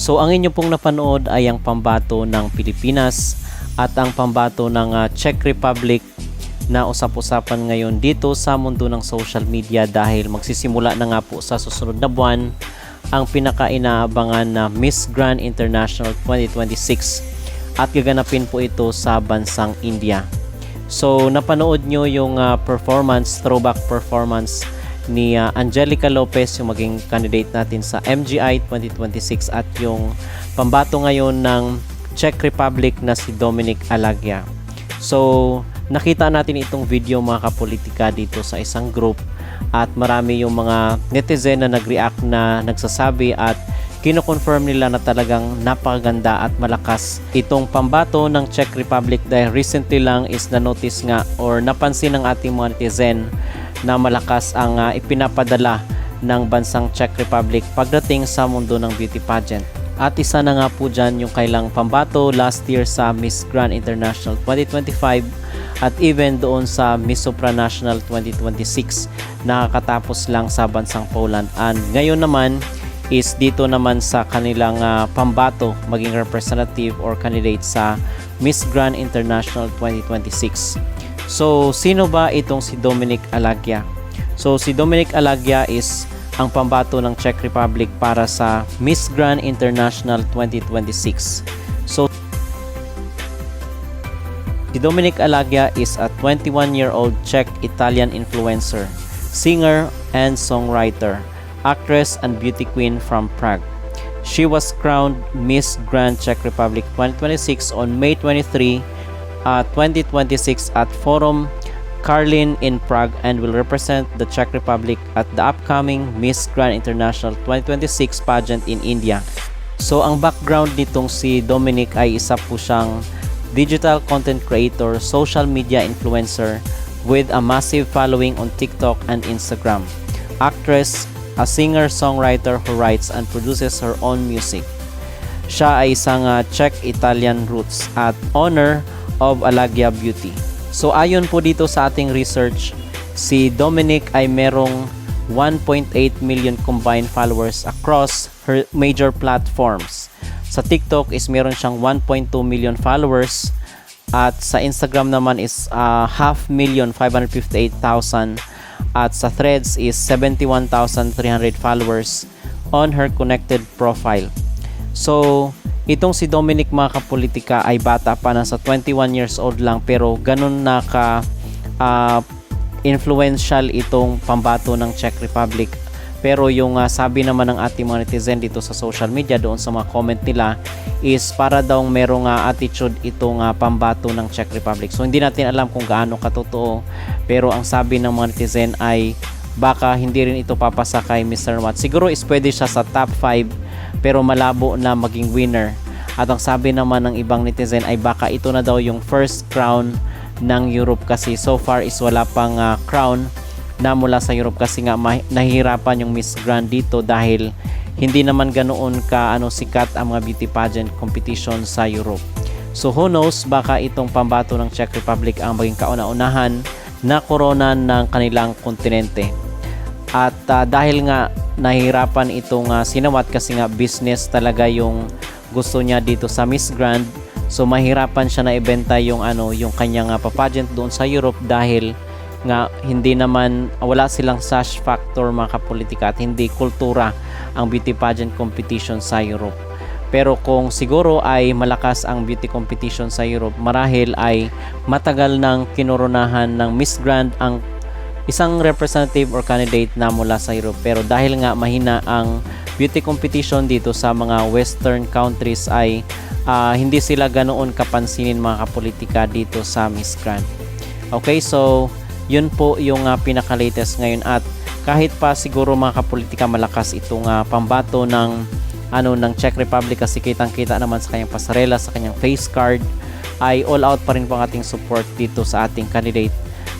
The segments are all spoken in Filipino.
So ang inyo pong napanood ay ang pambato ng Pilipinas at ang pambato ng Czech Republic na usap-usapan ngayon dito sa mundo ng social media dahil magsisimula na nga po sa susunod na buwan ang pinaka-inaabangan na Miss Grand International 2026 at gaganapin po ito sa bansang India. So napanood nyo yung throwback performance ni Angelica Lopez, yung maging candidate natin sa MGI 2026, at yung pambato ngayon ng Czech Republic na si Dominic Alagya. So nakita natin itong video mga kapolitika dito sa isang group at marami yung mga netizen na nag-react na nagsasabi at kino-confirm nila na talagang napakaganda at malakas itong pambato ng Czech Republic dahil recently lang is na-notice nga or napansin ng ating mga netizen na malakas ang ipinapadala ng bansang Czech Republic pagdating sa mundo ng beauty pageant. At isa na nga po dyan yung kailang pambato last year sa Miss Grand International 2025 at even doon sa Miss Supranational 2026 nakakatapos lang sa bansang Poland. And ngayon naman is dito naman sa kanilang pambato maging representative or candidate sa Miss Grand International 2026. So sino ba itong si Dominic Alagya? So si Dominic Alagya is ang pambato ng Czech Republic para sa Miss Grand International 2026. So si Dominic Alagya is a 21-year-old Czech-Italian influencer, singer and songwriter, actress and beauty queen from Prague. She was crowned Miss Grand Czech Republic 2026 on May 23, 2026 at Forum Karlin in Prague and will represent the Czech Republic at the upcoming Miss Grand International 2026 pageant in India. So ang background nitong si Dominic ay isa po siyang digital content creator, social media influencer with a massive following on TikTok and Instagram. Actress, a singer-songwriter who writes and produces her own music. Siya ay isang Czech-Italian roots at owner of Alagya Beauty. So ayon po dito sa ating research, si Dominic ay merong 1.8 million combined followers across her major platforms. Sa TikTok is meron siyang 1.2 million followers at sa Instagram naman is 558,000 at sa Threads is 71,300 followers on her connected profile. So itong si Dominic mga kapolitika ay bata pa, nasa 21 years old lang, pero ganun na ka influential itong pambato ng Czech Republic. Pero yung sabi naman ng ating mga netizen dito sa social media doon sa mga comment nila is para daw merong attitude itong pambato ng Czech Republic. So hindi natin alam kung gaano katotoo, pero ang sabi ng mga netizen ay baka hindi rin ito papasa kay Mr. Watt. Siguro is pwede siya sa top 5 pero malabo na maging winner. At ang sabi naman ng ibang netizen ay baka ito na daw yung first crown ng Europe kasi so far is wala pang crown na mula sa Europe kasi nga nahihirapan yung Miss Grand dito dahil hindi naman ganoon ka sikat ang mga beauty pageant competition sa Europe. So who knows, baka itong pambato ng Czech Republic ang maging kauna-unahan na korona ng kanilang kontinente. At dahil nga nahihirapan itong sinawat kasi nga business talaga yung gusto niya dito sa Miss Grand, so mahirapan siya na ibenta yung yung kanyang pageant doon sa Europe dahil nga hindi naman wala silang sash factor mga kapolitika at hindi kultura ang beauty pageant competition sa Europe. Pero kung siguro ay malakas ang beauty competition sa Europe, marahil ay matagal nang kinoronahan ng Miss Grand ang isang representative or candidate na mula sa Europe. Pero dahil nga mahina ang beauty competition dito sa mga western countries ay hindi sila ganoon kapansinin mga kapolitika dito sa Miss Grand. Okay, so yun po yung pinaka-latest ngayon at kahit pa siguro mga kapolitika malakas itong pambato ng Czech Republic kasi kitang-kita naman sa kanyang pasarela, sa kanyang face card, ay all out pa rin po ang ating support dito sa ating candidate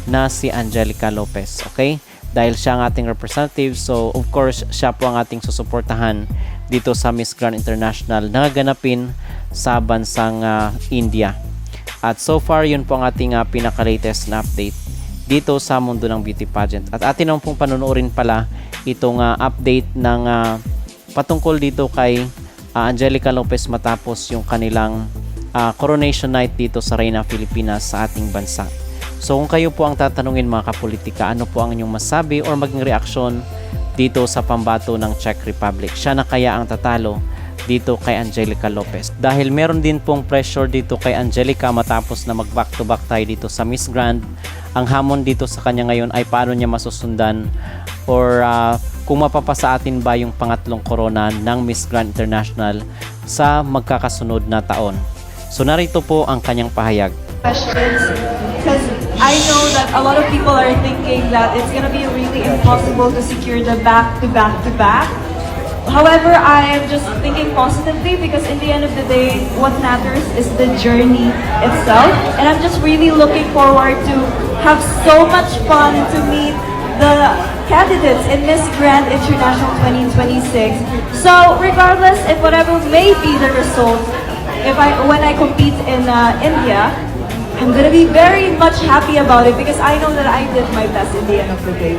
na si Angelica Lopez. Okay? Dahil siya ang ating representative, so of course siya po ang ating susuportahan dito sa Miss Grand International na ganapin sa bansang India. At so far yun po ang ating pinaka-latest na update dito sa mundo ng beauty pageant. At atin naman pong panunuorin pala itong update ng patungkol dito kay Angelica Lopez matapos yung kanilang coronation night dito sa Reina Filipinas sa ating bansa. So kung kayo po ang tatanungin mga kapolitika, ano po ang inyong masabi or maging reaksyon dito sa pambato ng Czech Republic? Siya na kaya ang tatalo dito kay Angelica Lopez? Dahil meron din pong pressure dito kay Angelica matapos na mag back to back tayo dito sa Miss Grand. Ang hamon dito sa kanya ngayon ay paano niya masusundan or kung mapapasa atin ba yung pangatlong corona ng Miss Grand International sa magkakasunod na taon. So narito po ang kanyang pahayag. Questions, because I know that a lot of people are thinking that it's gonna be really impossible to secure the back-to-back-to-back. However, I am just thinking positively because in the end of the day, what matters is the journey itself. And I'm just really looking forward to have so much fun to meet the candidates in Miss Grand International 2026. So regardless if whatever may be the result, when I compete in India, I'm gonna be very much happy about it because I know that I did my best in the end of the day.